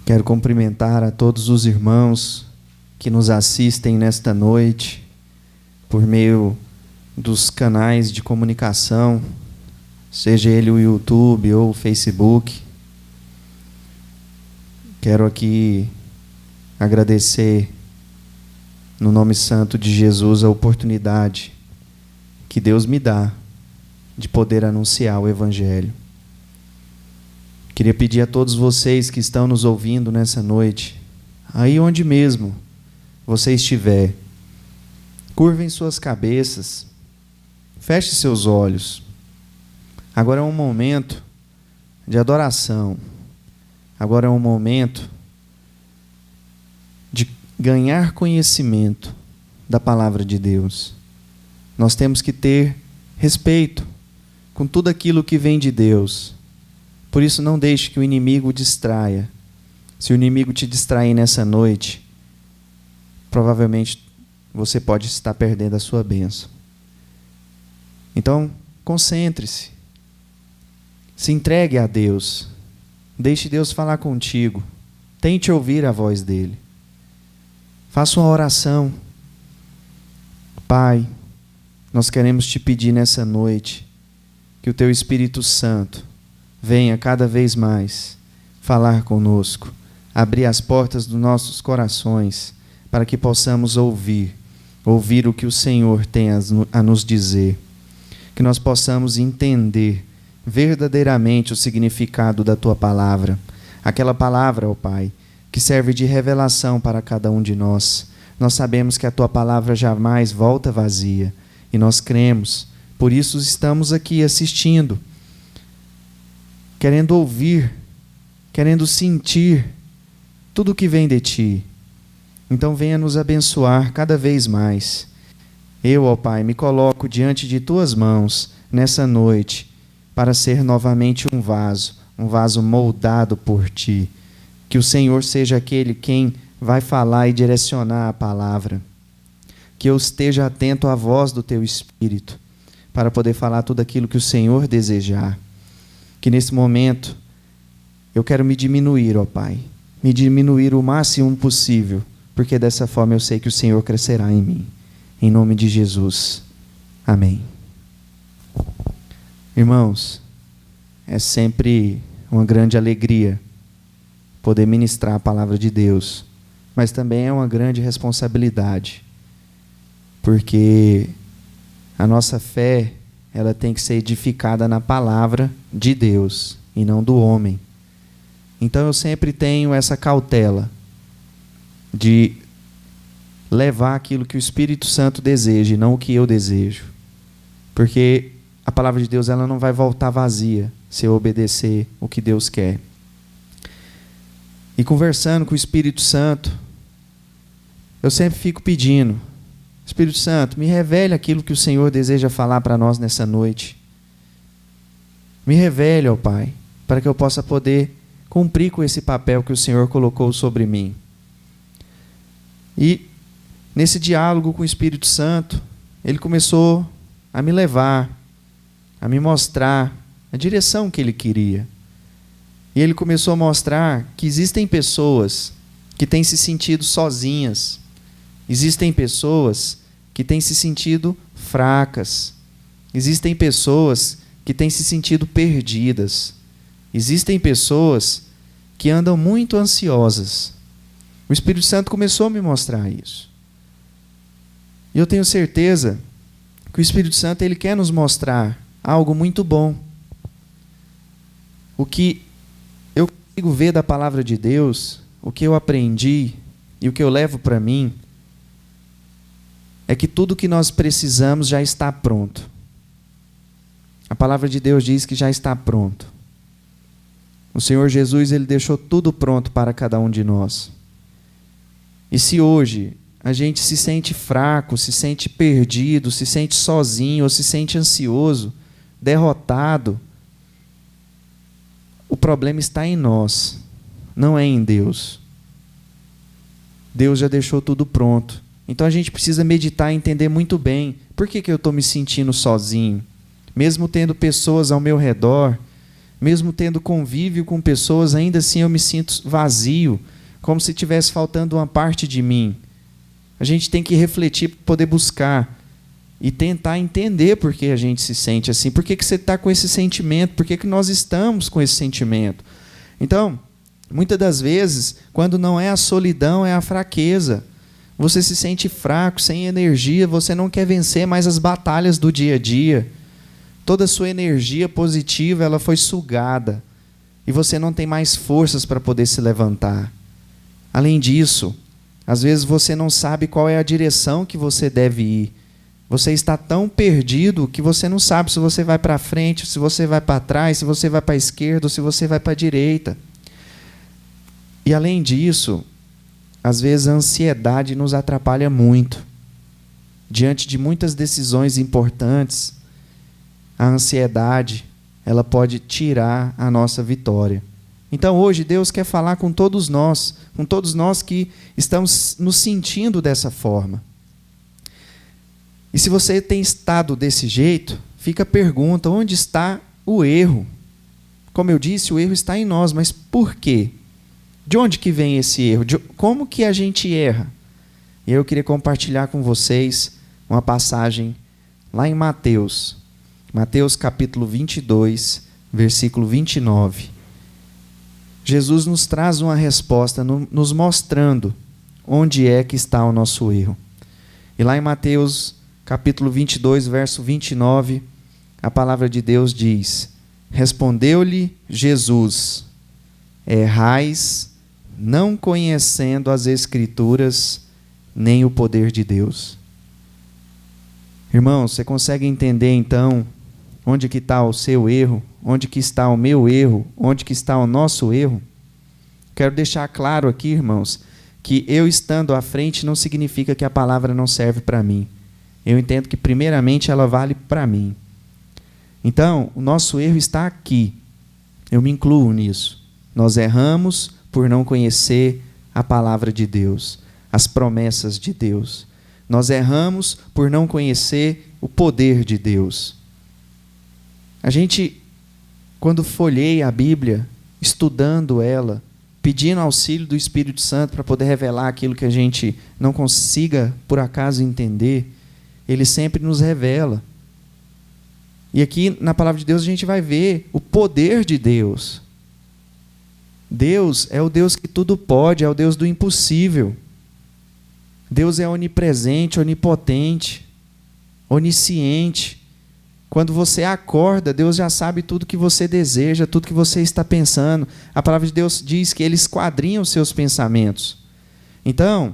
Quero cumprimentar a todos os irmãos que nos assistem nesta noite por meio dos canais de comunicação, seja ele o YouTube ou o Facebook. Quero aqui agradecer, no nome santo de Jesus, a oportunidade que Deus me dá de poder anunciar o Evangelho. Queria pedir a todos vocês que estão nos ouvindo nessa noite, aí onde mesmo você estiver, curvem suas cabeças, feche seus olhos. Agora é um momento de adoração. Agora é um momento de ganhar conhecimento da palavra de Deus. Nós temos que ter respeito com tudo aquilo que vem de Deus. Por isso, não deixe que o inimigo o distraia. Se o inimigo te distrair nessa noite, provavelmente você pode estar perdendo a sua bênção. Então, concentre-se. Se entregue a Deus. Deixe Deus falar contigo. Tente ouvir a voz dele. Faça uma oração. Pai, nós queremos te pedir nessa noite que o teu Espírito Santo venha cada vez mais falar conosco, abrir as portas dos nossos corações para que possamos ouvir o que o Senhor tem a nos dizer, que nós possamos entender verdadeiramente o significado da tua palavra, aquela palavra, ó Pai, que serve de revelação para cada um de nós. Nós sabemos que a tua palavra jamais volta vazia e nós cremos, por isso estamos aqui assistindo, querendo ouvir, querendo sentir tudo o que vem de ti. Então venha nos abençoar cada vez mais. Eu, ó Pai, me coloco diante de tuas mãos nessa noite para ser novamente um vaso moldado por ti. Que o Senhor seja aquele quem vai falar e direcionar a palavra. Que eu esteja atento à voz do teu Espírito para poder falar tudo aquilo que o Senhor desejar. Que nesse momento eu quero me diminuir, ó Pai. Me diminuir o máximo possível, porque dessa forma eu sei que o Senhor crescerá em mim. Em nome de Jesus. Amém. Irmãos, é sempre uma grande alegria poder ministrar a palavra de Deus, mas também é uma grande responsabilidade, porque a nossa fé, ela tem que ser edificada na palavra de Deus e não do homem. Então eu sempre tenho essa cautela de levar aquilo que o Espírito Santo deseja e não o que eu desejo. Porque a palavra de Deus, ela não vai voltar vazia se eu obedecer o que Deus quer. E conversando com o Espírito Santo, eu sempre fico pedindo: Espírito Santo, me revele aquilo que o Senhor deseja falar para nós nessa noite. Me revele, ó Pai, para que eu possa poder cumprir com esse papel que o Senhor colocou sobre mim. E nesse diálogo com o Espírito Santo, ele começou a me levar, a me mostrar a direção que ele queria. E ele começou a mostrar que existem pessoas que têm se sentido sozinhas. Existem pessoas que têm se sentido fracas. Existem pessoas que têm se sentido perdidas. Existem pessoas que andam muito ansiosas. O Espírito Santo começou a me mostrar isso. E eu tenho certeza que o Espírito Santo, ele quer nos mostrar algo muito bom. O que eu consigo ver da palavra de Deus, o que eu aprendi e o que eu levo para mim, é que tudo que nós precisamos já está pronto. A palavra de Deus diz que já está pronto. O Senhor Jesus, ele deixou tudo pronto para cada um de nós. E se hoje a gente se sente fraco, se sente perdido, se sente sozinho, ou se sente ansioso, derrotado, o problema está em nós, não é em Deus. Deus já deixou tudo pronto. Então a gente precisa meditar e entender muito bem por que eu estou me sentindo sozinho. Mesmo tendo pessoas ao meu redor, Mesmo tendo convívio com pessoas, ainda assim eu me sinto vazio, como se estivesse faltando uma parte de mim. A gente tem que refletir para poder buscar e tentar entender por que a gente se sente assim. Por que você está com esse sentimento? Por que nós estamos com esse sentimento? Então, muitas das vezes, quando não é a solidão, é a fraqueza. Você se sente fraco, sem energia, você não quer vencer mais as batalhas do dia a dia. Toda a sua energia positiva ela foi sugada e você não tem mais forças para poder se levantar. Além disso, às vezes você não sabe qual é a direção que você deve ir. Você está tão perdido que você não sabe se você vai para frente, se você vai para trás, se você vai para a esquerda ou se você vai para a direita. E além disso, às vezes a ansiedade nos atrapalha muito. Diante de muitas decisões importantes, a ansiedade, ela pode tirar a nossa vitória. Então hoje Deus quer falar com todos nós que estamos nos sentindo dessa forma. E se você tem estado desse jeito, fica a pergunta, onde está o erro? Como eu disse, o erro está em nós, mas por quê? De onde que vem esse erro? Como que a gente erra? E eu queria compartilhar com vocês uma passagem lá em Mateus. Mateus capítulo 22, versículo 29. Jesus nos traz uma resposta, nos mostrando onde é que está o nosso erro. E lá em Mateus capítulo 22, verso 29, a palavra de Deus diz: respondeu-lhe Jesus: errais, não conhecendo as Escrituras, nem o poder de Deus. Irmão, você consegue entender então onde que está o seu erro? Onde que está o meu erro? Onde que está o nosso erro? Quero deixar claro aqui, irmãos, que eu estando à frente não significa que a palavra não serve para mim. Eu entendo que primeiramente ela vale para mim. Então, o nosso erro está aqui. Eu me incluo nisso. Nós erramos por não conhecer a palavra de Deus, as promessas de Deus. Nós erramos por não conhecer o poder de Deus. A gente, quando folheia a Bíblia, estudando ela, pedindo auxílio do Espírito Santo para poder revelar aquilo que a gente não consiga, por acaso, entender, Ele sempre nos revela. E aqui, na palavra de Deus, a gente vai ver o poder de Deus. Deus é o Deus que tudo pode, é o Deus do impossível. Deus é onipresente, onipotente, onisciente. Quando você acorda, Deus já sabe tudo que você deseja, tudo que você está pensando. A palavra de Deus diz que Ele esquadrinha os seus pensamentos. Então,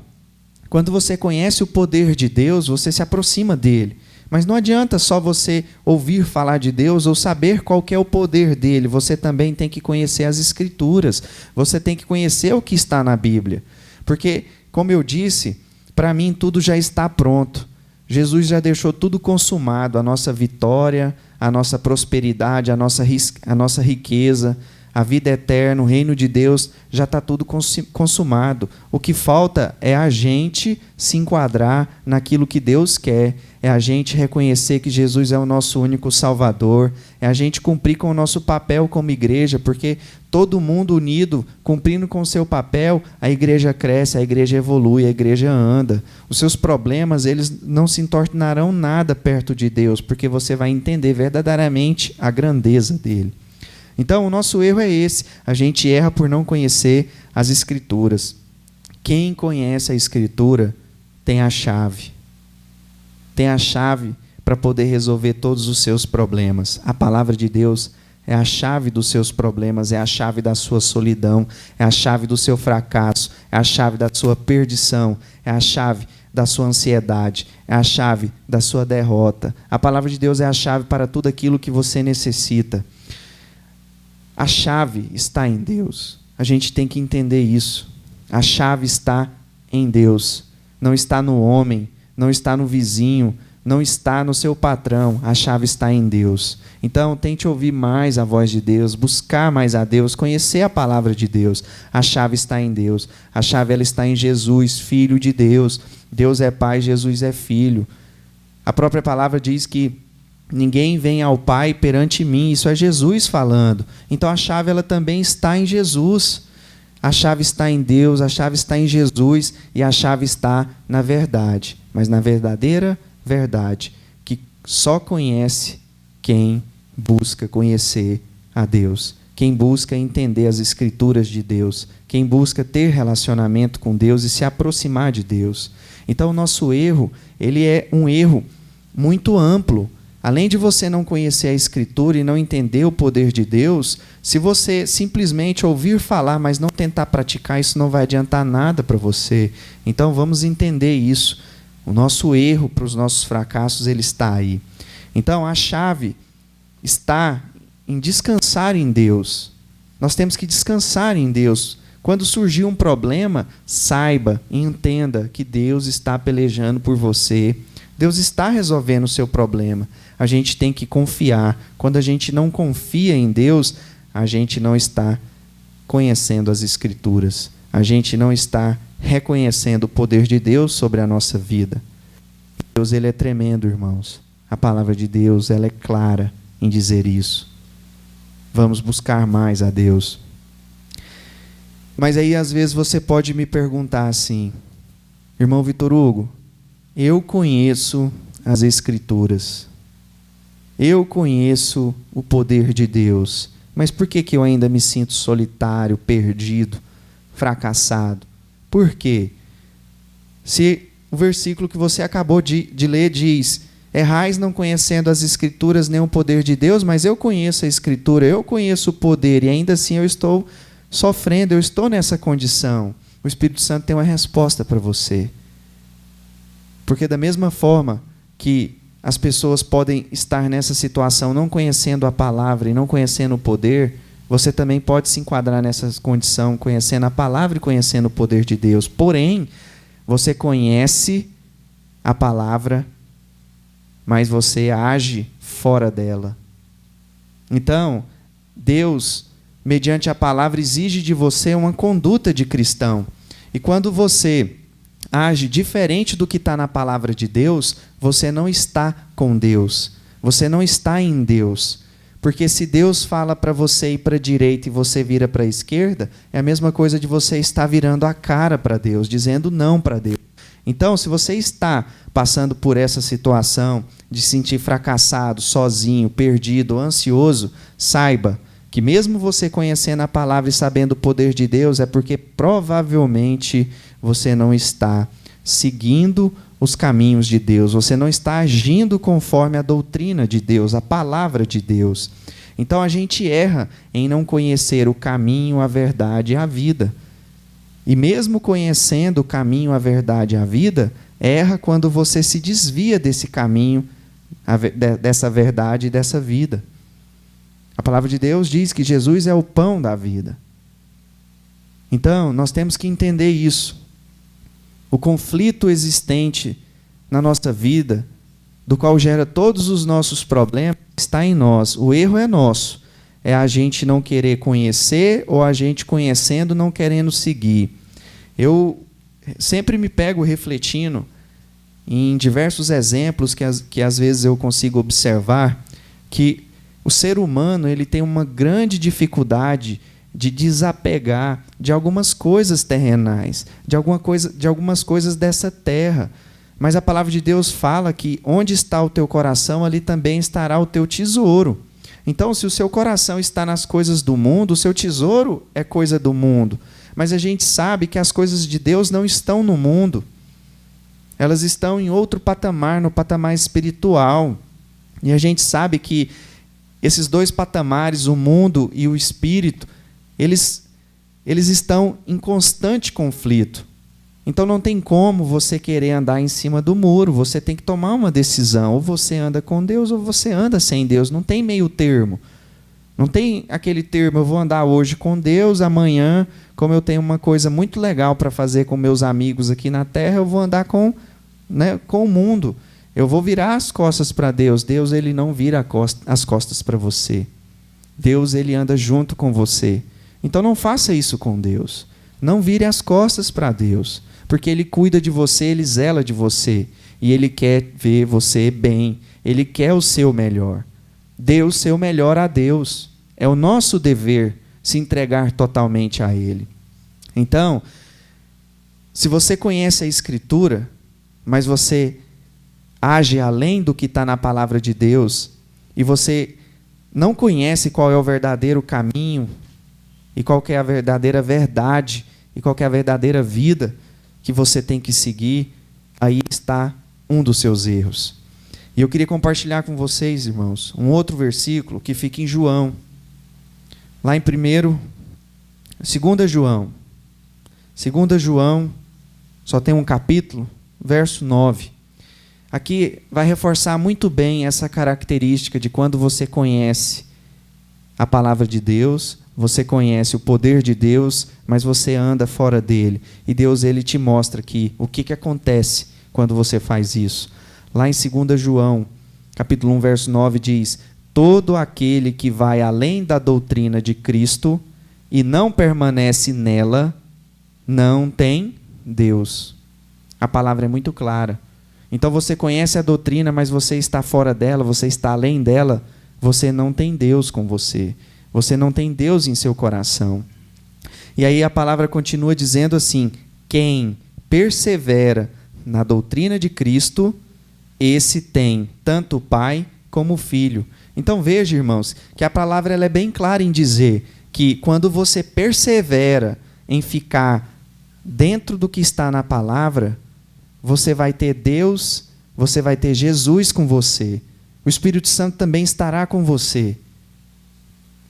quando você conhece o poder de Deus, você se aproxima dele. Mas não adianta só você ouvir falar de Deus ou saber qual que é o poder dele. Você também tem que conhecer as Escrituras. Você tem que conhecer o que está na Bíblia. Porque, como eu disse, para mim tudo já está pronto. Jesus já deixou tudo consumado. A nossa vitória, a nossa prosperidade, a nossa riqueza, a vida eterna, o reino de Deus, já está tudo consumado. O que falta é a gente se enquadrar naquilo que Deus quer, é a gente reconhecer que Jesus é o nosso único Salvador, é a gente cumprir com o nosso papel como igreja, porque todo mundo unido, cumprindo com o seu papel, a igreja cresce, a igreja evolui, a igreja anda. Os seus problemas, eles não se tornarão nada perto de Deus, porque você vai entender verdadeiramente a grandeza dele. Então, o nosso erro é esse. A gente erra por não conhecer as Escrituras. Quem conhece a Escritura tem a chave. Tem a chave para poder resolver todos os seus problemas. A palavra de Deus é a chave dos seus problemas, é a chave da sua solidão, é a chave do seu fracasso, é a chave da sua perdição, é a chave da sua ansiedade, é a chave da sua derrota. A palavra de Deus é a chave para tudo aquilo que você necessita. A chave está em Deus. A gente tem que entender isso. A chave está em Deus. Não está no homem, não está no vizinho, não está no seu patrão. A chave está em Deus. Então, tente ouvir mais a voz de Deus, buscar mais a Deus, conhecer a palavra de Deus. A chave está em Deus. A chave ela está em Jesus, Filho de Deus. Deus é Pai, Jesus é Filho. A própria palavra diz que Ninguém vem ao Pai perante mim. Isso é Jesus falando. Então a chave ela também está em Jesus. A chave está em Deus, a chave está em Jesus e a chave está na verdade. Mas na verdadeira verdade, que só conhece quem busca conhecer a Deus. Quem busca entender as Escrituras de Deus. Quem busca ter relacionamento com Deus e se aproximar de Deus. Então o nosso erro, ele é um erro muito amplo. Além de você não conhecer a Escritura e não entender o poder de Deus, se você simplesmente ouvir falar, mas não tentar praticar, isso não vai adiantar nada para você. Então vamos entender isso. O nosso erro para os nossos fracassos, ele está aí. Então a chave está em descansar em Deus. Nós temos que descansar em Deus. Quando surgir um problema, saiba e entenda que Deus está pelejando por você. Deus está resolvendo o seu problema. A gente tem que confiar. Quando a gente não confia em Deus, a gente não está conhecendo as Escrituras. A gente não está reconhecendo o poder de Deus sobre a nossa vida. Deus, ele é tremendo, irmãos. A palavra de Deus, ela é clara em dizer isso. Vamos buscar mais a Deus. Mas aí, às vezes, você pode me perguntar assim: irmão Vitor Hugo, eu conheço as Escrituras. Eu conheço o poder de Deus. Mas por que eu ainda me sinto solitário, perdido, fracassado? Por quê? Se o versículo que você acabou de ler diz: errais não conhecendo as Escrituras nem o poder de Deus, mas eu conheço a Escritura, eu conheço o poder, e ainda assim eu estou sofrendo, eu estou nessa condição. O Espírito Santo tem uma resposta para você. Porque da mesma forma que as pessoas podem estar nessa situação não conhecendo a palavra e não conhecendo o poder, você também pode se enquadrar nessa condição conhecendo a palavra e conhecendo o poder de Deus. Porém, você conhece a palavra, mas você age fora dela. Então, Deus, mediante a palavra, exige de você uma conduta de cristão. E quando você age diferente do que está na palavra de Deus, você não está com Deus. Você não está em Deus. Porque se Deus fala para você ir para a direita e você vira para a esquerda, é a mesma coisa de você estar virando a cara para Deus, dizendo não para Deus. Então, se você está passando por essa situação de se sentir fracassado, sozinho, perdido, ansioso, saiba que mesmo você conhecendo a palavra e sabendo o poder de Deus, é porque provavelmente você não está seguindo os caminhos de Deus, você não está agindo conforme a doutrina de Deus, a palavra de Deus. Então a gente erra em não conhecer o caminho, a verdade e a vida. E mesmo conhecendo o caminho, a verdade e a vida, erra quando você se desvia desse caminho, dessa verdade e dessa vida. A palavra de Deus diz que Jesus é o pão da vida. Então, nós temos que entender isso. O conflito existente na nossa vida, do qual gera todos os nossos problemas, está em nós. O erro é nosso. É a gente não querer conhecer ou a gente conhecendo não querendo seguir. Eu sempre me pego refletindo em diversos exemplos que às vezes eu consigo observar que o ser humano ele tem uma grande dificuldade de desapegar de algumas coisas terrenais, de algumas coisas dessa terra. Mas a palavra de Deus fala que onde está o teu coração, ali também estará o teu tesouro. Então, se o seu coração está nas coisas do mundo, o seu tesouro é coisa do mundo. Mas a gente sabe que as coisas de Deus não estão no mundo. Elas estão em outro patamar, no patamar espiritual. E a gente sabe que esses dois patamares, o mundo e o espírito, eles estão em constante conflito. Então não tem como você querer andar em cima do muro, você tem que tomar uma decisão. Ou você anda com Deus ou você anda sem Deus. Não tem meio termo. Não tem aquele termo, eu vou andar hoje com Deus, amanhã, como eu tenho uma coisa muito legal para fazer com meus amigos aqui na terra, eu vou andar com o mundo. Eu vou virar as costas para Deus. Deus, ele não vira as costas para você. Deus, ele anda junto com você. Então não faça isso com Deus. Não vire as costas para Deus, porque Ele cuida de você, Ele zela de você, e Ele quer ver você bem, Ele quer o seu melhor. Dê o seu melhor a Deus. É o nosso dever se entregar totalmente a Ele. Então, se você conhece a Escritura, mas você age além do que está na palavra de Deus, e você não conhece qual é o verdadeiro caminho, e qual que é a verdadeira verdade, e qual que é a verdadeira vida que você tem que seguir, aí está um dos seus erros. E eu queria compartilhar com vocês, irmãos, um outro versículo que fica em João, lá em 2 João. 2 João, só tem um capítulo, verso 9. Aqui vai reforçar muito bem essa característica de quando você conhece a palavra de Deus, você conhece o poder de Deus, mas você anda fora dele. E Deus, ele te mostra aqui o que acontece quando você faz isso. Lá em 2 João, capítulo 1, verso 9, diz: todo aquele que vai além da doutrina de Cristo e não permanece nela, não tem Deus. A palavra é muito clara. Então você conhece a doutrina, mas você está fora dela, você está além dela, você não tem Deus com você. Você não tem Deus em seu coração. E aí a palavra continua dizendo assim: quem persevera na doutrina de Cristo, esse tem tanto o Pai como o Filho. Então veja, irmãos, que a palavra ela é bem clara em dizer que quando você persevera em ficar dentro do que está na palavra, você vai ter Deus, você vai ter Jesus com você. O Espírito Santo também estará com você.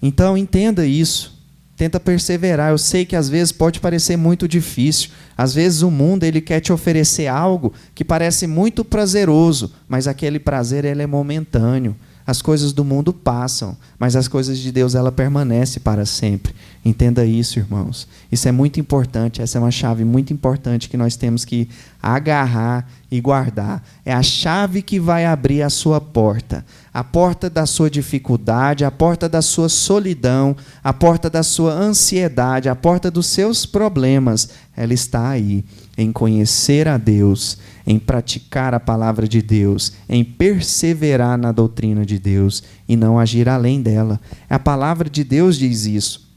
Então entenda isso, tenta perseverar. Eu sei que às vezes pode parecer muito difícil, às vezes o mundo ele quer te oferecer algo que parece muito prazeroso, mas aquele prazer ele é momentâneo. As coisas do mundo passam, mas as coisas de Deus ela permanece para sempre. Entenda isso, irmãos. Isso é muito importante, essa é uma chave muito importante que nós temos que agarrar e guardar. É a chave que vai abrir a sua porta. A porta da sua dificuldade, a porta da sua solidão, a porta da sua ansiedade, a porta dos seus problemas. Ela está aí, em conhecer a Deus, em praticar a palavra de Deus, em perseverar na doutrina de Deus e não agir além dela. A palavra de Deus diz isso.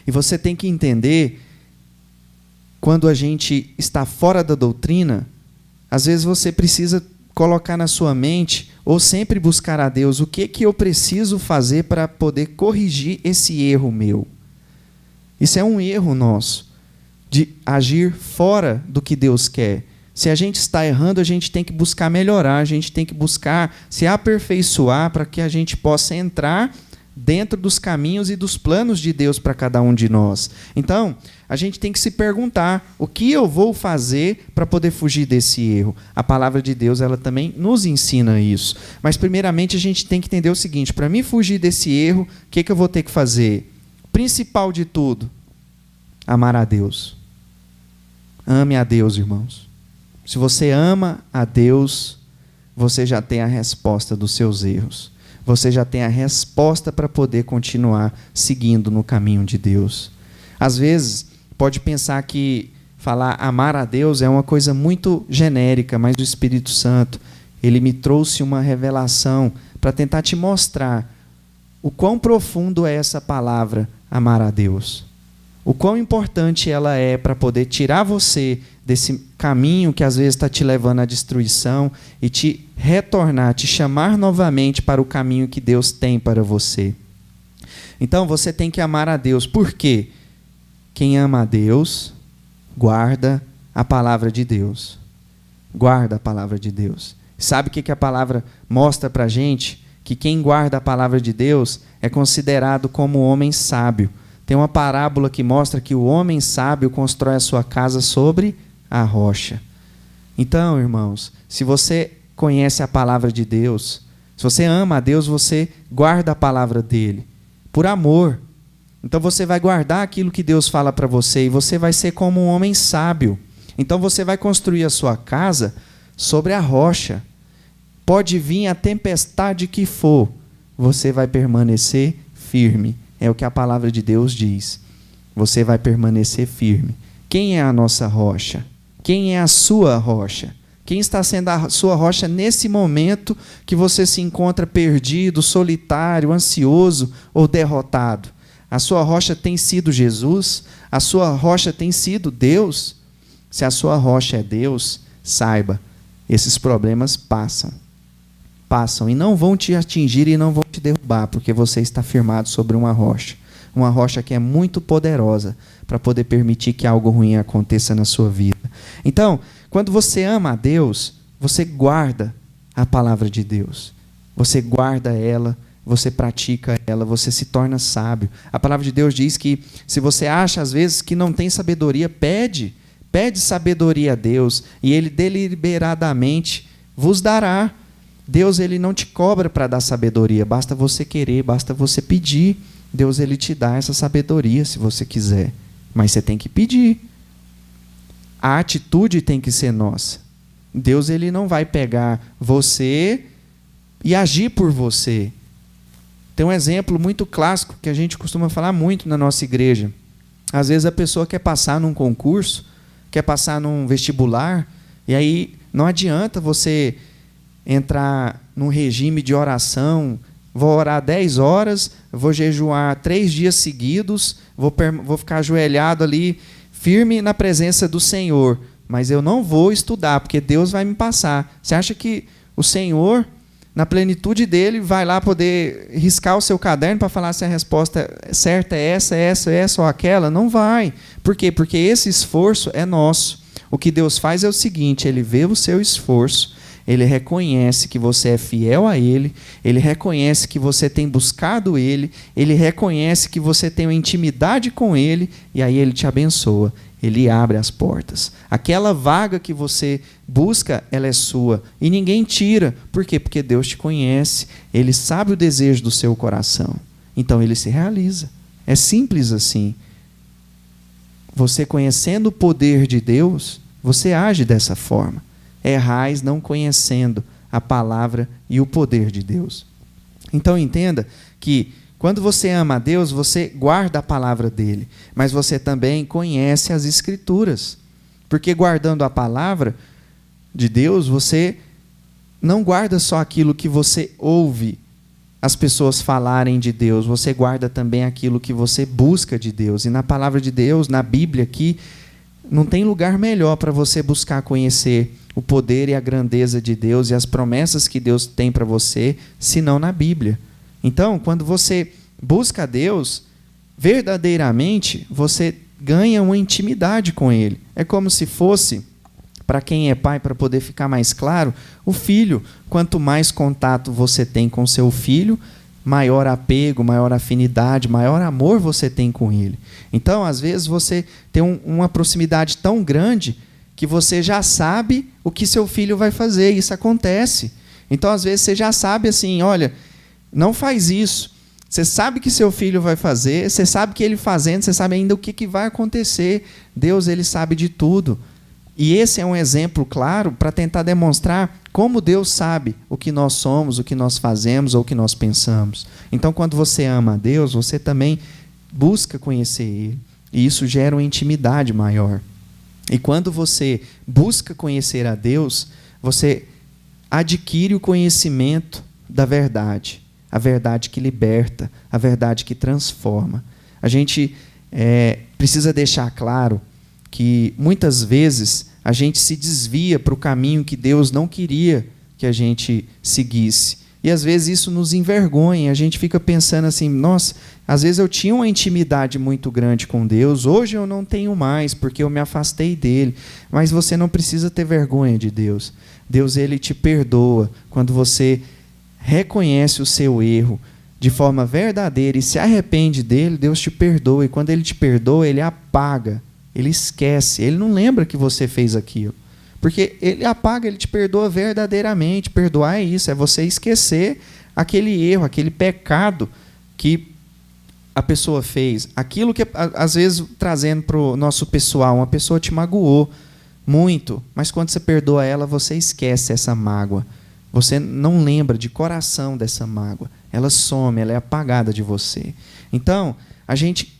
E você tem que entender, quando a gente está fora da doutrina, às vezes você precisa colocar na sua mente, ou sempre buscar a Deus, o que eu preciso fazer para poder corrigir esse erro meu. Isso é um erro nosso, de agir fora do que Deus quer. Se a gente está errando, a gente tem que buscar melhorar, a gente tem que buscar se aperfeiçoar para que a gente possa entrar dentro dos caminhos e dos planos de Deus para cada um de nós. Então, a gente tem que se perguntar, o que eu vou fazer para poder fugir desse erro? A palavra de Deus, ela também nos ensina isso. Mas, primeiramente, a gente tem que entender o seguinte, para mim fugir desse erro, o que eu vou ter que fazer? Principal de tudo, amar a Deus. Ame a Deus, irmãos. Se você ama a Deus, você já tem a resposta dos seus erros. Você já tem a resposta para poder continuar seguindo no caminho de Deus. Às vezes, pode pensar que falar amar a Deus é uma coisa muito genérica, mas o Espírito Santo, ele me trouxe uma revelação para tentar te mostrar o quão profundo é essa palavra, amar a Deus. O quão importante ela é para poder tirar você desse caminho que às vezes está te levando à destruição e te retornar, te chamar novamente para o caminho que Deus tem para você. Então você tem que amar a Deus. Por quê? Quem ama a Deus, guarda a palavra de Deus. Guarda a palavra de Deus. Sabe o que a palavra mostra para a gente? Que quem guarda a palavra de Deus é considerado como homem sábio. Tem uma parábola que mostra que o homem sábio constrói a sua casa sobre a rocha. Então, irmãos, se você conhece a palavra de Deus, se você ama a Deus, você guarda a palavra dele, por amor. Então você vai guardar aquilo que Deus fala para você e você vai ser como um homem sábio. Então você vai construir a sua casa sobre a rocha. Pode vir a tempestade que for, você vai permanecer firme. É o que a palavra de Deus diz. você vai permanecer firme. Quem é a nossa rocha? Quem é a sua rocha? Quem está sendo a sua rocha nesse momento que você se encontra perdido, solitário, ansioso ou derrotado? A sua rocha tem sido Jesus? A sua rocha tem sido Deus? Se a sua rocha é Deus, saiba, esses problemas passam e não vão te atingir e não vão te derrubar, porque você está firmado sobre uma rocha que é muito poderosa para poder permitir que algo ruim aconteça na sua vida. Então, quando você ama a Deus, você guarda a palavra de Deus, você guarda ela, você pratica ela, você se torna sábio. A palavra de Deus diz que se você acha às vezes que não tem sabedoria, pede sabedoria a Deus e Ele deliberadamente vos dará. Deus, Ele não te cobra para dar sabedoria, basta você querer, basta você pedir. Deus, Ele te dá essa sabedoria se você quiser, mas você tem que pedir. A atitude tem que ser nossa. Deus, Ele não vai pegar você e agir por você. Tem um exemplo muito clássico que a gente costuma falar muito na nossa igreja. Às vezes a pessoa quer passar num concurso, quer passar num vestibular, e aí não adianta você entrar num regime de oração, vou orar 10 horas, vou jejuar 3 dias seguidos, vou ficar ajoelhado ali, firme na presença do Senhor, mas eu não vou estudar, porque Deus vai me passar. Você acha que o Senhor, na plenitude dele, vai lá poder riscar o seu caderno para falar se a resposta certa é essa ou aquela? Não vai. Por quê? Porque esse esforço é nosso. O que Deus faz é o seguinte, Ele vê o seu esforço, Ele reconhece que você é fiel a Ele, Ele reconhece que você tem buscado Ele, Ele reconhece que você tem uma intimidade com Ele, e aí Ele te abençoa, Ele abre as portas. Aquela vaga que você busca, ela é sua, e ninguém tira. Por quê? Porque Deus te conhece, Ele sabe o desejo do seu coração, então Ele se realiza. É simples assim. Você conhecendo o poder de Deus, você age dessa forma. Errais não conhecendo a palavra e o poder de Deus. Então entenda que quando você ama a Deus, você guarda a palavra dele, mas você também conhece as Escrituras. Porque guardando a palavra de Deus, você não guarda só aquilo que você ouve as pessoas falarem de Deus, você guarda também aquilo que você busca de Deus. E na palavra de Deus, na Bíblia aqui, não tem lugar melhor para você buscar conhecer o poder e a grandeza de Deus e as promessas que Deus tem para você, senão na Bíblia. Então, quando você busca a Deus, verdadeiramente, você ganha uma intimidade com Ele. É como se fosse, para quem é pai, para poder ficar mais claro, o filho. Quanto mais contato você tem com seu filho, maior apego, maior afinidade, maior amor você tem com ele. Então, às vezes, você tem uma proximidade tão grande que você já sabe o que seu filho vai fazer. Isso acontece. Então, às vezes, você já sabe assim, olha, não faz isso. Você sabe que seu filho vai fazer, você sabe que ele fazendo, você sabe ainda o que vai acontecer. Deus, Ele sabe de tudo. E esse é um exemplo claro para tentar demonstrar como Deus sabe o que nós somos, o que nós fazemos ou o que nós pensamos. Então, quando você ama a Deus, você também busca conhecer Ele. E isso gera uma intimidade maior. E quando você busca conhecer a Deus, você adquire o conhecimento da verdade. A verdade que liberta, a verdade que transforma. A gente precisa deixar claro que muitas vezes a gente se desvia para o caminho que Deus não queria que a gente seguisse. E às vezes isso nos envergonha, a gente fica pensando assim, nossa, às vezes eu tinha uma intimidade muito grande com Deus, hoje eu não tenho mais, porque eu me afastei dele. Mas você não precisa ter vergonha de Deus. Deus, Ele te perdoa quando você reconhece o seu erro de forma verdadeira e se arrepende dele, Deus te perdoa. E quando Ele te perdoa, Ele apaga. Ele esquece, Ele não lembra que você fez aquilo. Porque Ele apaga, Ele te perdoa verdadeiramente. Perdoar é isso, é você esquecer aquele erro, aquele pecado que a pessoa fez. Aquilo que, às vezes, trazendo para o nosso pessoal, uma pessoa te magoou muito, mas quando você perdoa ela, você esquece essa mágoa. Você não lembra de coração dessa mágoa. Ela some, ela é apagada de você. Então, a gente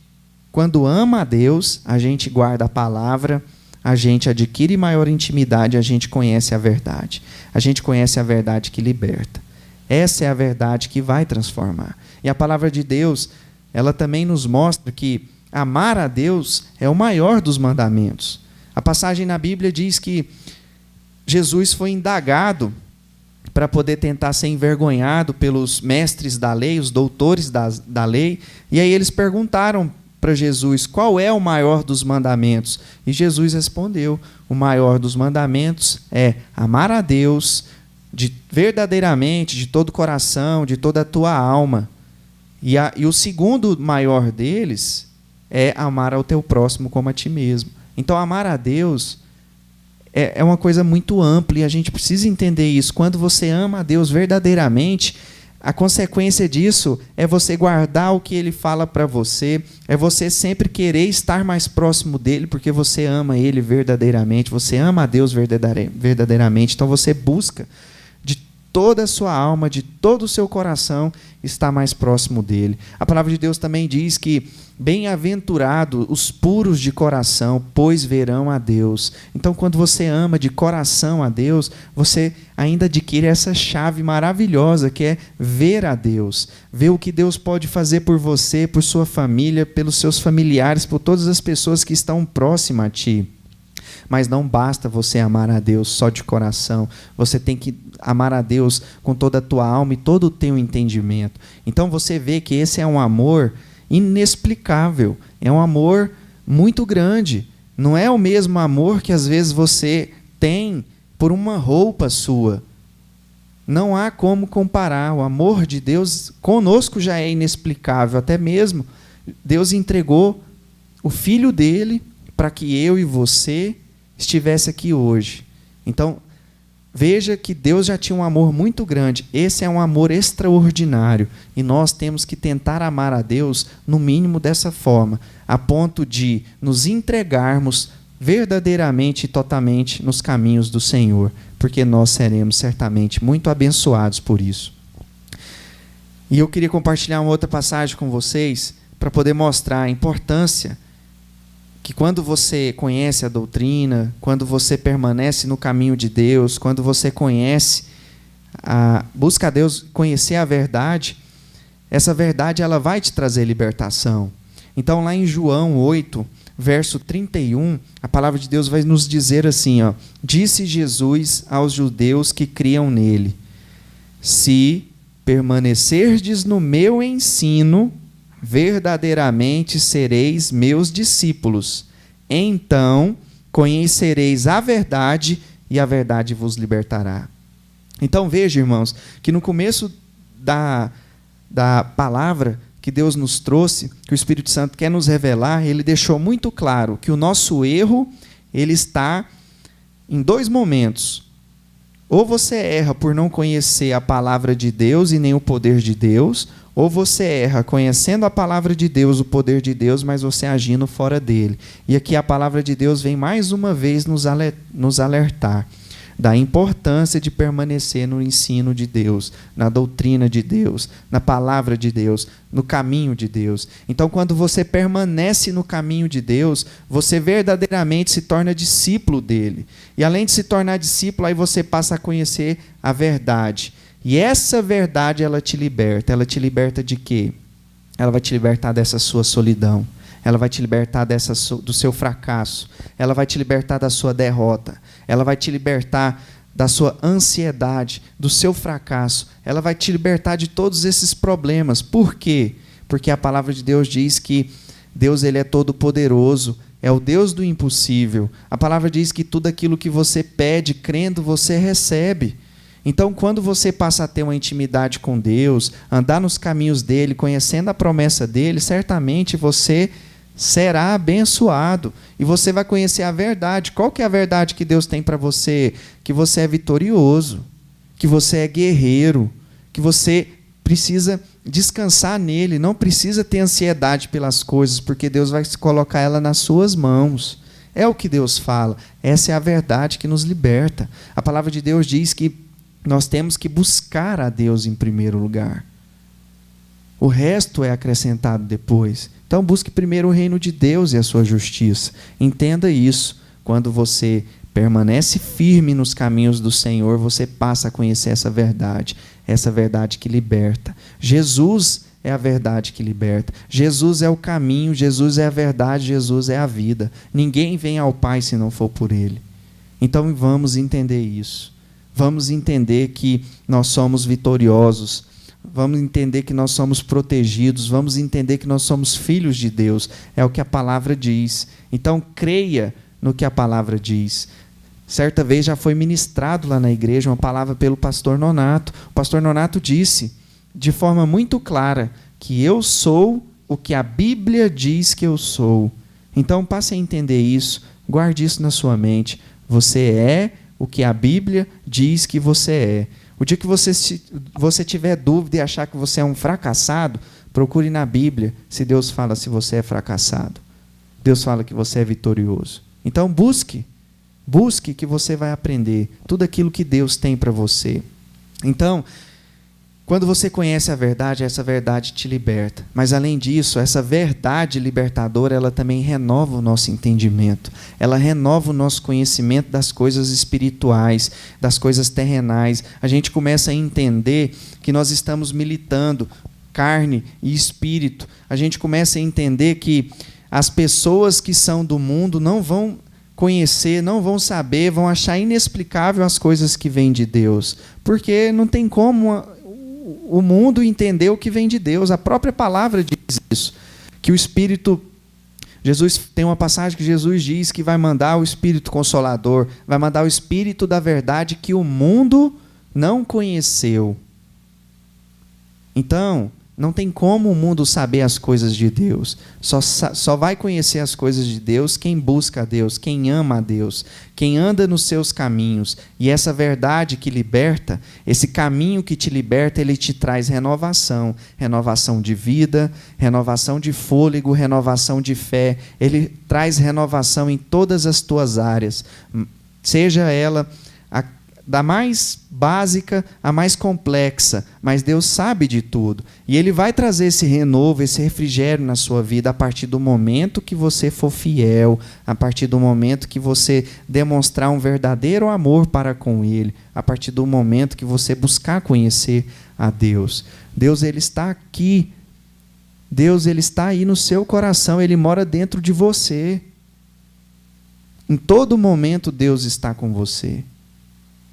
quando ama a Deus, a gente guarda a palavra, a gente adquire maior intimidade, a gente conhece a verdade. A gente conhece a verdade que liberta. Essa é a verdade que vai transformar. E a palavra de Deus, ela também nos mostra que amar a Deus é o maior dos mandamentos. A passagem na Bíblia diz que Jesus foi indagado para poder tentar ser envergonhado pelos mestres da lei, os doutores da lei, e aí eles perguntaram para Jesus qual é o maior dos mandamentos. E Jesus respondeu: o maior dos mandamentos é amar a Deus verdadeiramente, de todo o coração, de toda a tua alma. E o segundo maior deles é amar ao teu próximo como a ti mesmo. Então, amar a Deus é uma coisa muito ampla e a gente precisa entender isso. Quando você ama a Deus verdadeiramente, a consequência disso é você guardar o que Ele fala para você, é você sempre querer estar mais próximo dEle, porque você ama Ele verdadeiramente, você ama a Deus verdadeiramente, então você busca de toda a sua alma, de todo o seu coração, estar mais próximo dEle. A palavra de Deus também diz que bem-aventurados os puros de coração, pois verão a Deus. Então, quando você ama de coração a Deus, você ainda adquire essa chave maravilhosa que é ver a Deus. Ver o que Deus pode fazer por você, por sua família, pelos seus familiares, por todas as pessoas que estão próximas a ti. Mas não basta você amar a Deus só de coração. Você tem que amar a Deus com toda a tua alma e todo o teu entendimento. Então você vê que esse é um amor inexplicável. É um amor muito grande. Não é o mesmo amor que às vezes você tem por uma roupa sua. Não há como comparar. O amor de Deus conosco já é inexplicável. Até mesmo Deus entregou o Filho dele para que eu e você estivesse aqui hoje. Então, veja que Deus já tinha um amor muito grande. Esse é um amor extraordinário. E nós temos que tentar amar a Deus, no mínimo dessa forma, a ponto de nos entregarmos verdadeiramente e totalmente nos caminhos do Senhor, porque nós seremos certamente muito abençoados por isso. E eu queria compartilhar uma outra passagem com vocês, para poder mostrar a importância que quando você conhece a doutrina, quando você permanece no caminho de Deus, quando você busca a Deus, conhecer a verdade, essa verdade ela vai te trazer libertação. Então, lá em João 8, verso 31, a palavra de Deus vai nos dizer assim, disse Jesus aos judeus que criam nele: se permanecerdes no meu ensino, verdadeiramente sereis meus discípulos. Então conhecereis a verdade e a verdade vos libertará. Então veja, irmãos, que no começo da palavra que Deus nos trouxe, que o Espírito Santo quer nos revelar, ele deixou muito claro que o nosso erro, ele está em dois momentos. Ou você erra por não conhecer a palavra de Deus e nem o poder de Deus, ou você erra conhecendo a palavra de Deus, o poder de Deus, mas você agindo fora dele. E aqui a palavra de Deus vem mais uma vez nos alertar da importância de permanecer no ensino de Deus, na doutrina de Deus, na palavra de Deus, no caminho de Deus. Então, quando você permanece no caminho de Deus, você verdadeiramente se torna discípulo dele. E além de se tornar discípulo, aí você passa a conhecer a verdade. E essa verdade, ela te liberta. Ela te liberta de quê? Ela vai te libertar dessa sua solidão. Ela vai te libertar do seu fracasso. Ela vai te libertar da sua derrota. Ela vai te libertar da sua ansiedade, do seu fracasso. Ela vai te libertar de todos esses problemas. Por quê? Porque a palavra de Deus diz que Deus ele é todo poderoso, é o Deus do impossível. A palavra diz que tudo aquilo que você pede, crendo, você recebe. Então, quando você passa a ter uma intimidade com Deus, andar nos caminhos dele, conhecendo a promessa dele, certamente você será abençoado e você vai conhecer a verdade. Qual que é a verdade que Deus tem para você? Que você é vitorioso, que você é guerreiro, que você precisa descansar nele, não precisa ter ansiedade pelas coisas, porque Deus vai colocar ela nas suas mãos. É o que Deus fala. Essa é a verdade que nos liberta. A palavra de Deus diz que nós temos que buscar a Deus em primeiro lugar. O resto é acrescentado depois. Então busque primeiro o reino de Deus e a sua justiça. Entenda isso. Quando você permanece firme nos caminhos do Senhor, você passa a conhecer essa verdade que liberta. Jesus é a verdade que liberta. Jesus é o caminho, Jesus é a verdade, Jesus é a vida. Ninguém vem ao Pai se não for por Ele. Então vamos entender isso. Vamos entender que nós somos vitoriosos. Vamos entender que nós somos protegidos. Vamos entender que nós somos filhos de Deus. É o que a palavra diz. Então creia no que a palavra diz. Certa vez já foi ministrado lá na igreja uma palavra pelo pastor Nonato. O pastor Nonato disse de forma muito clara que eu sou o que a Bíblia diz que eu sou. Então passe a entender isso, guarde isso na sua mente. Você é o que a Bíblia diz que você é. O dia que você tiver dúvida e achar que você é um fracassado, procure na Bíblia se Deus fala se você é fracassado. Deus fala que você é vitorioso. Então busque que você vai aprender tudo aquilo que Deus tem para você. Então, quando você conhece a verdade, essa verdade te liberta. Mas além disso, essa verdade libertadora, ela também renova o nosso entendimento. Ela renova o nosso conhecimento das coisas espirituais, das coisas terrenais. A gente começa a entender que nós estamos militando carne e espírito. A gente começa a entender que as pessoas que são do mundo não vão conhecer, não vão saber, vão achar inexplicável as coisas que vêm de Deus. Porque não tem como o mundo entender o que vem de Deus. A própria palavra diz isso. Que o Espírito... Jesus tem uma passagem que Jesus diz que vai mandar o Espírito Consolador, vai mandar o Espírito da verdade que o mundo não conheceu. Então, não tem como o mundo saber as coisas de Deus. Só vai conhecer as coisas de Deus quem busca a Deus, quem ama a Deus, quem anda nos seus caminhos. E essa verdade que liberta, esse caminho que te liberta, ele te traz renovação. Renovação de vida, renovação de fôlego, renovação de fé. Ele traz renovação em todas as tuas áreas. Seja ela da mais básica à mais complexa, mas Deus sabe de tudo. E Ele vai trazer esse renovo, esse refrigério na sua vida a partir do momento que você for fiel, a partir do momento que você demonstrar um verdadeiro amor para com Ele, a partir do momento que você buscar conhecer a Deus. Deus, Ele está aqui. Deus, Ele está aí no seu coração, Ele mora dentro de você. Em todo momento, Deus está com você.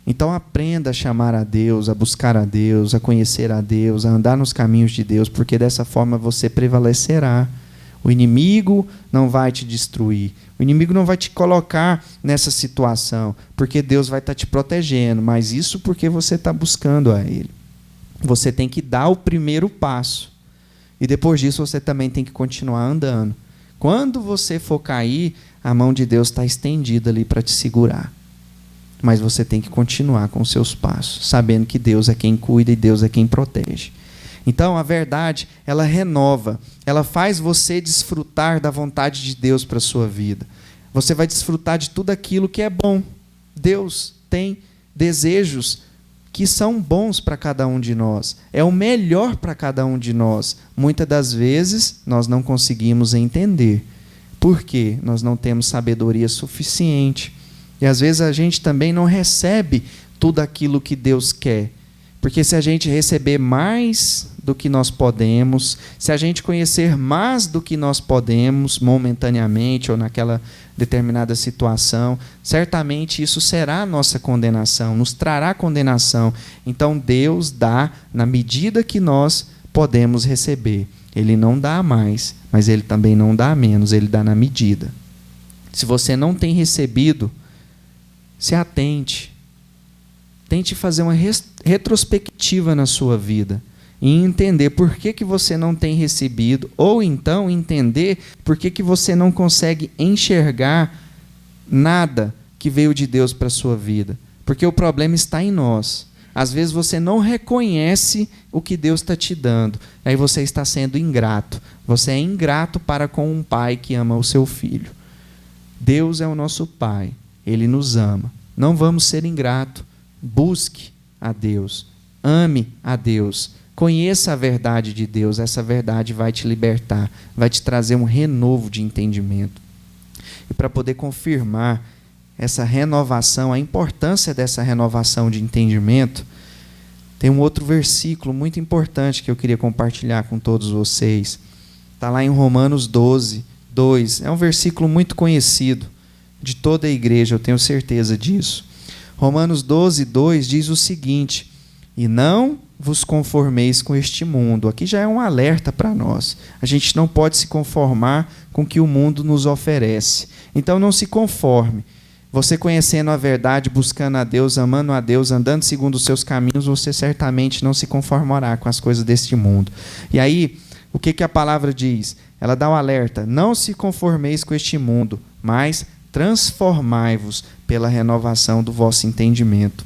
Então aprenda a chamar a Deus, a buscar a Deus, a conhecer a Deus, a andar nos caminhos de Deus, porque dessa forma você prevalecerá. O inimigo não vai te destruir, o inimigo não vai te colocar nessa situação, porque Deus vai estar te protegendo, mas isso porque você está buscando a Ele. Você tem que dar o primeiro passo, e depois disso você também tem que continuar andando. Quando você for cair, a mão de Deus está estendida ali para te segurar. Mas você tem que continuar com os seus passos, sabendo que Deus é quem cuida e Deus é quem protege. Então, a verdade, ela renova, ela faz você desfrutar da vontade de Deus para a sua vida. Você vai desfrutar de tudo aquilo que é bom. Deus tem desejos que são bons para cada um de nós. É o melhor para cada um de nós. Muitas das vezes, nós não conseguimos entender. Por quê? Nós não temos sabedoria suficiente. E às vezes a gente também não recebe tudo aquilo que Deus quer. Porque se a gente receber mais do que nós podemos, se a gente conhecer mais do que nós podemos, momentaneamente ou naquela determinada situação, certamente isso será a nossa condenação, nos trará condenação. Então Deus dá na medida que nós podemos receber. Ele não dá a mais, mas Ele também não dá a menos, Ele dá na medida. Se você não tem recebido, se atente, tente fazer uma retrospectiva na sua vida e entender por que você não tem recebido, ou então entender por que você não consegue enxergar nada que veio de Deus para a sua vida. Porque o problema está em nós. Às vezes você não reconhece o que Deus está te dando, aí você está sendo ingrato. Você é ingrato para com um pai que ama o seu filho. Deus é o nosso Pai. Ele nos ama. Não vamos ser ingratos. Busque a Deus. Ame a Deus. Conheça a verdade de Deus, essa verdade vai te libertar, vai te trazer um renovo de entendimento. E para poder confirmar essa renovação, a importância dessa renovação de entendimento, tem um outro versículo muito importante que eu queria compartilhar com todos vocês. Está lá em Romanos 12, 2. É um versículo muito conhecido de toda a igreja, eu tenho certeza disso. Romanos 12, 2 diz o seguinte: e não vos conformeis com este mundo. Aqui já é um alerta para nós. A gente não pode se conformar com o que o mundo nos oferece. Então não se conforme. Você conhecendo a verdade, buscando a Deus, amando a Deus, andando segundo os seus caminhos, você certamente não se conformará com as coisas deste mundo. E aí, o que a palavra diz? Ela dá um alerta: não se conformeis com este mundo, mas transformai-vos pela renovação do vosso entendimento.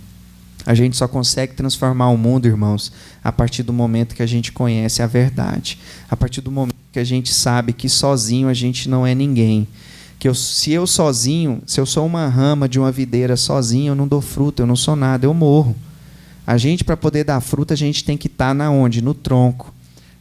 A gente só consegue transformar o mundo, irmãos, a partir do momento que a gente conhece a verdade. A partir do momento que a gente sabe que sozinho a gente não é ninguém. Se eu sou uma rama de uma videira sozinho, eu não dou fruto, eu não sou nada, eu morro. A gente, para poder dar fruto, a gente tem que estar onde? No tronco.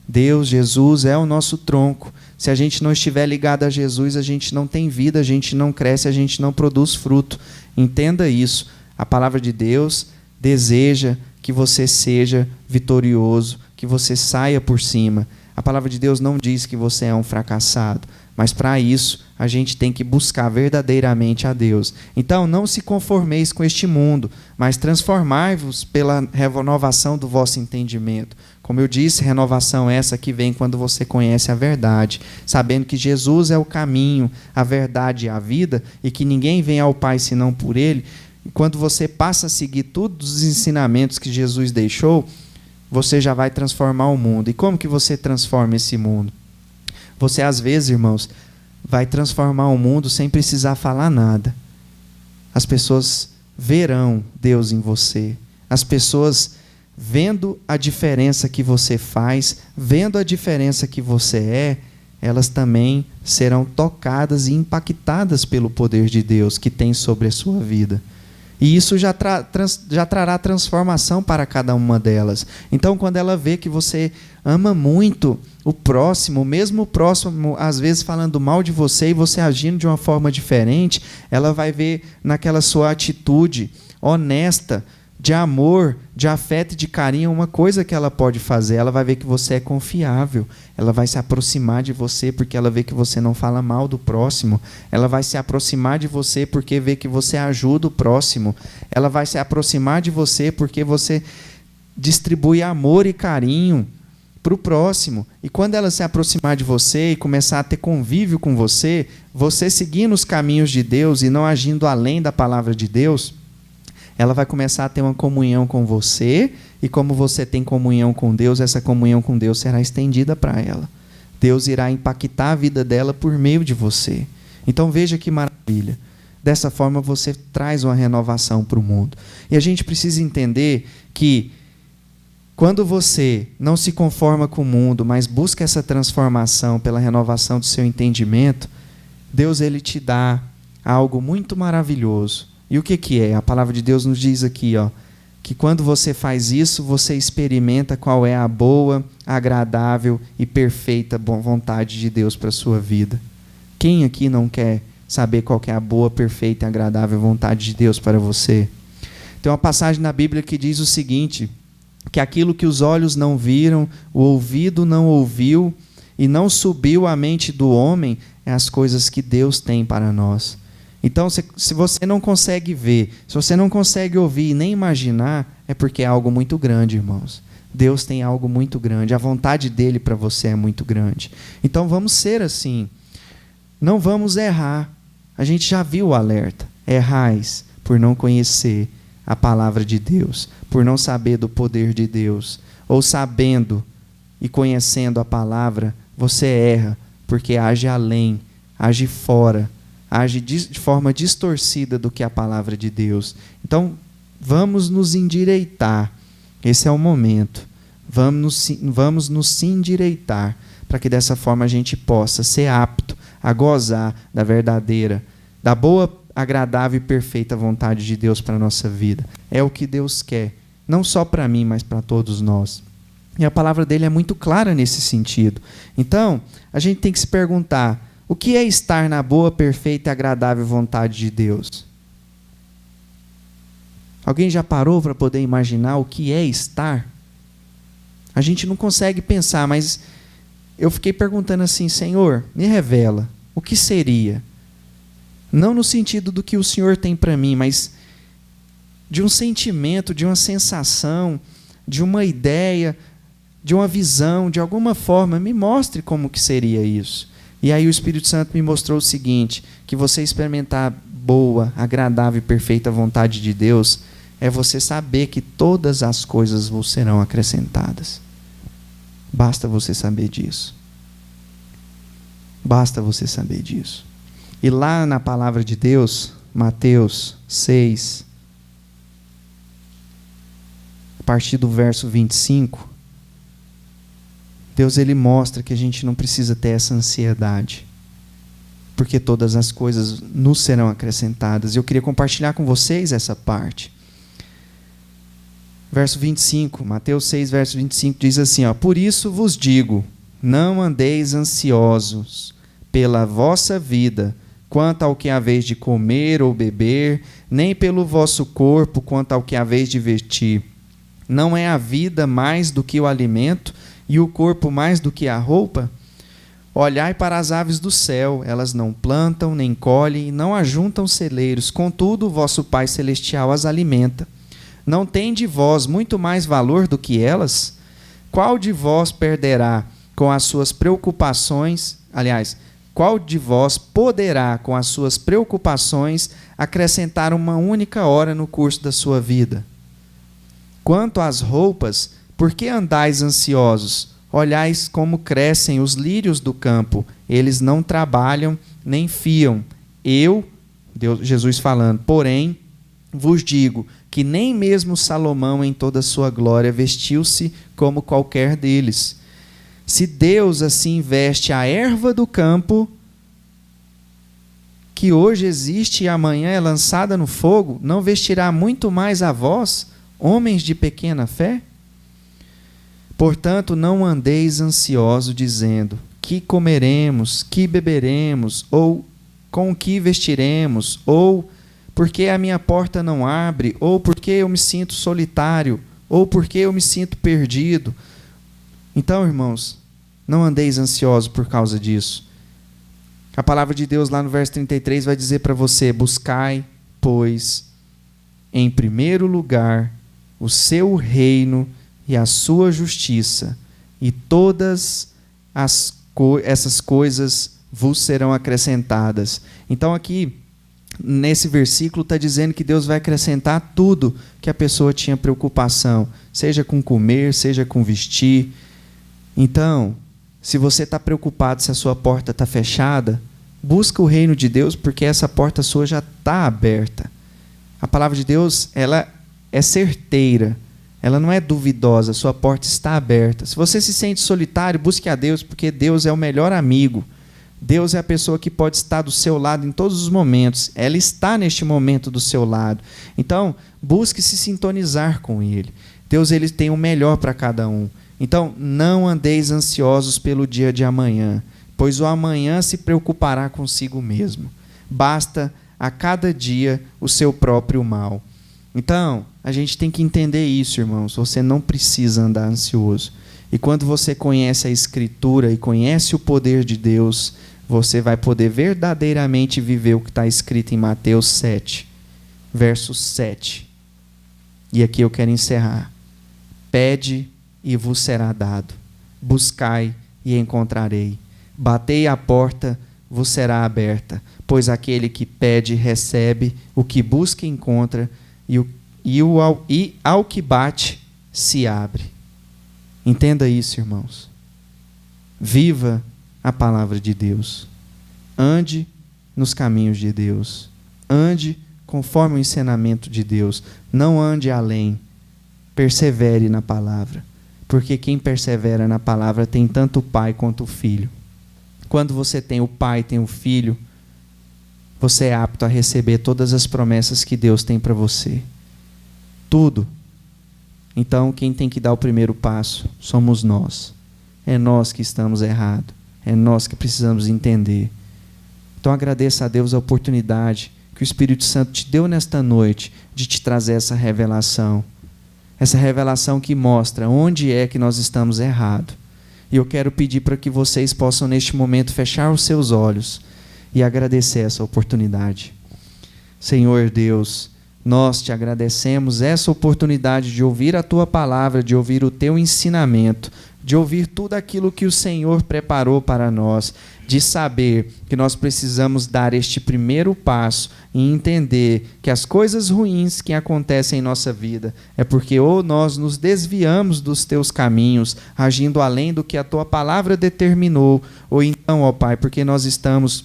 Deus, Jesus é o nosso tronco. Se a gente não estiver ligado a Jesus, a gente não tem vida, a gente não cresce, a gente não produz fruto. Entenda isso. A palavra de Deus deseja que você seja vitorioso, que você saia por cima. A palavra de Deus não diz que você é um fracassado, mas para isso a gente tem que buscar verdadeiramente a Deus. Então não se conformeis com este mundo, mas transformai-vos pela renovação do vosso entendimento. Como eu disse, renovação essa que vem quando você conhece a verdade, sabendo que Jesus é o caminho, a verdade e a vida, e que ninguém vem ao Pai senão por Ele. E quando você passa a seguir todos os ensinamentos que Jesus deixou, você já vai transformar o mundo. E como que você transforma esse mundo? Você, às vezes, irmãos, vai transformar o mundo sem precisar falar nada. As pessoas verão Deus em você. As pessoas, vendo a diferença que você faz, vendo a diferença que você é, elas também serão tocadas e impactadas pelo poder de Deus que tem sobre a sua vida. E isso já trará transformação para cada uma delas. Então, quando ela vê que você ama muito o próximo, mesmo o próximo, às vezes, falando mal de você e você agindo de uma forma diferente, ela vai ver naquela sua atitude honesta, de amor, de afeto e de carinho, uma coisa que ela pode fazer. Ela vai ver que você é confiável. Ela vai se aproximar de você porque ela vê que você não fala mal do próximo. Ela vai se aproximar de você porque vê que você ajuda o próximo. Ela vai se aproximar de você porque você distribui amor e carinho para o próximo. E quando ela se aproximar de você e começar a ter convívio com você, você seguindo os caminhos de Deus e não agindo além da palavra de Deus, ela vai começar a ter uma comunhão com você, e como você tem comunhão com Deus, essa comunhão com Deus será estendida para ela. Deus irá impactar a vida dela por meio de você. Então veja que maravilha. Dessa forma você traz uma renovação para o mundo. E a gente precisa entender que quando você não se conforma com o mundo, mas busca essa transformação pela renovação do seu entendimento, Deus ele te dá algo muito maravilhoso. E o que é? A palavra de Deus nos diz aqui, que quando você faz isso, você experimenta qual é a boa, agradável e perfeita vontade de Deus para a sua vida. Quem aqui não quer saber qual que é a boa, perfeita e agradável vontade de Deus para você? Tem uma passagem na Bíblia que diz o seguinte, que aquilo que os olhos não viram, o ouvido não ouviu e não subiu à mente do homem, é as coisas que Deus tem para nós. Então, se você não consegue ver, se você não consegue ouvir e nem imaginar, é porque é algo muito grande, irmãos. Deus tem algo muito grande, a vontade dele para você é muito grande. Então, vamos ser assim. Não vamos errar. A gente já viu o alerta. Errais por não conhecer a palavra de Deus, por não saber do poder de Deus. Ou sabendo e conhecendo a palavra, você erra porque age além, age fora, age de forma distorcida do que a palavra de Deus. Então, vamos nos endireitar. Esse é o momento. Vamos nos endireitar, para que dessa forma a gente possa ser apto a gozar da verdadeira, da boa, agradável e perfeita vontade de Deus para a nossa vida. É o que Deus quer, não só para mim, mas para todos nós. E a palavra dele é muito clara nesse sentido. Então, a gente tem que se perguntar, o que é estar na boa, perfeita e agradável vontade de Deus? Alguém já parou para poder imaginar o que é estar? A gente não consegue pensar, mas eu fiquei perguntando assim, Senhor, me revela, o que seria? Não no sentido do que o Senhor tem para mim, mas de um sentimento, de uma sensação, de uma ideia, de uma visão, de alguma forma, me mostre como que seria isso. E aí o Espírito Santo me mostrou o seguinte, que você experimentar boa, agradável e perfeita vontade de Deus, é você saber que todas as coisas vos serão acrescentadas. Basta você saber disso. Basta você saber disso. E lá na palavra de Deus, Mateus 6, a partir do verso 25, Deus ele mostra que a gente não precisa ter essa ansiedade, porque todas as coisas nos serão acrescentadas. Eu queria compartilhar com vocês essa parte. Verso 25, Mateus 6, verso 25, diz assim, por isso vos digo, não andeis ansiosos pela vossa vida, quanto ao que haveis de comer ou beber, nem pelo vosso corpo, quanto ao que haveis de vestir. Não é a vida mais do que o alimento, e o corpo mais do que a roupa? Olhai para as aves do céu, elas não plantam, nem colhem, e não ajuntam celeiros, contudo o vosso Pai Celestial as alimenta. Não tende vós muito mais valor do que elas? Qual de vós perderá com as suas preocupações, qual de vós poderá com as suas preocupações acrescentar uma única hora no curso da sua vida? Quanto às roupas, por que andais ansiosos? Olhais como crescem os lírios do campo, eles não trabalham nem fiam. Jesus falando, porém, vos digo que nem mesmo Salomão em toda a sua glória vestiu-se como qualquer deles. Se Deus assim veste a erva do campo, que hoje existe e amanhã é lançada no fogo, não vestirá muito mais a vós, homens de pequena fé? Portanto, não andeis ansiosos, dizendo, que comeremos, que beberemos, ou com que vestiremos, ou porque a minha porta não abre, ou porque eu me sinto solitário, ou porque eu me sinto perdido. Então, irmãos, não andeis ansiosos por causa disso. A palavra de Deus lá no verso 33 vai dizer para você, buscai, pois, em primeiro lugar, o seu reino e a sua justiça, e todas essas coisas vos serão acrescentadas. Então aqui, nesse versículo, está dizendo que Deus vai acrescentar tudo que a pessoa tinha preocupação, seja com comer, seja com vestir. Então, se você está preocupado se a sua porta está fechada, busca o reino de Deus, porque essa porta sua já está aberta. A palavra de Deus, ela é certeira, ela não é duvidosa, sua porta está aberta. Se você se sente solitário, busque a Deus, porque Deus é o melhor amigo. Deus é a pessoa que pode estar do seu lado em todos os momentos. Ela está neste momento do seu lado. Então, busque se sintonizar com Ele. Deus ele tem o melhor para cada um. Então, não andeis ansiosos pelo dia de amanhã, pois o amanhã se preocupará consigo mesmo. Basta a cada dia o seu próprio mal. Então, a gente tem que entender isso, irmãos. Você não precisa andar ansioso. E quando você conhece a Escritura e conhece o poder de Deus, você vai poder verdadeiramente viver o que está escrito em Mateus 7, verso 7. E aqui eu quero encerrar. Pede e vos será dado. Buscai e encontrarei. Batei à porta, vos será aberta. Pois aquele que pede, recebe. O que busca, encontra. E ao que bate, se abre. Entenda isso, irmãos. Viva a palavra de Deus. Ande nos caminhos de Deus. Ande conforme o ensinamento de Deus. Não ande além. Persevere na palavra. Porque quem persevera na palavra tem tanto o pai quanto o filho. Quando você tem o pai, tem o filho, você é apto a receber todas as promessas que Deus tem para você. Tudo. Então, quem tem que dar o primeiro passo somos nós. É nós que estamos errados. É nós que precisamos entender. Então, agradeça a Deus a oportunidade que o Espírito Santo te deu nesta noite de te trazer essa revelação. Essa revelação que mostra onde é que nós estamos errados. E eu quero pedir para que vocês possam, neste momento, fechar os seus olhos e agradecer essa oportunidade. Senhor Deus, nós te agradecemos essa oportunidade de ouvir a Tua palavra, de ouvir o Teu ensinamento, de ouvir tudo aquilo que o Senhor preparou para nós, de saber que nós precisamos dar este primeiro passo e entender que as coisas ruins que acontecem em nossa vida é porque ou nós nos desviamos dos Teus caminhos, agindo além do que a Tua palavra determinou, ou então, ó Pai, porque nós estamos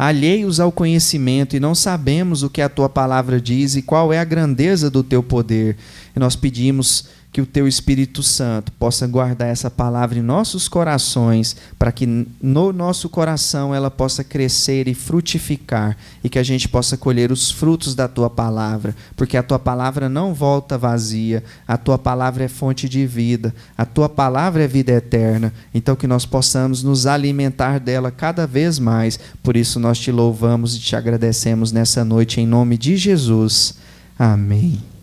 alheios ao conhecimento e não sabemos o que a Tua palavra diz e qual é a grandeza do Teu poder. E nós pedimos que o Teu Espírito Santo possa guardar essa palavra em nossos corações, para que no nosso coração ela possa crescer e frutificar, e que a gente possa colher os frutos da Tua palavra, porque a Tua palavra não volta vazia, a Tua palavra é fonte de vida, a Tua palavra é vida eterna, então que nós possamos nos alimentar dela cada vez mais. Por isso nós te louvamos e te agradecemos nessa noite, em nome de Jesus. Amém.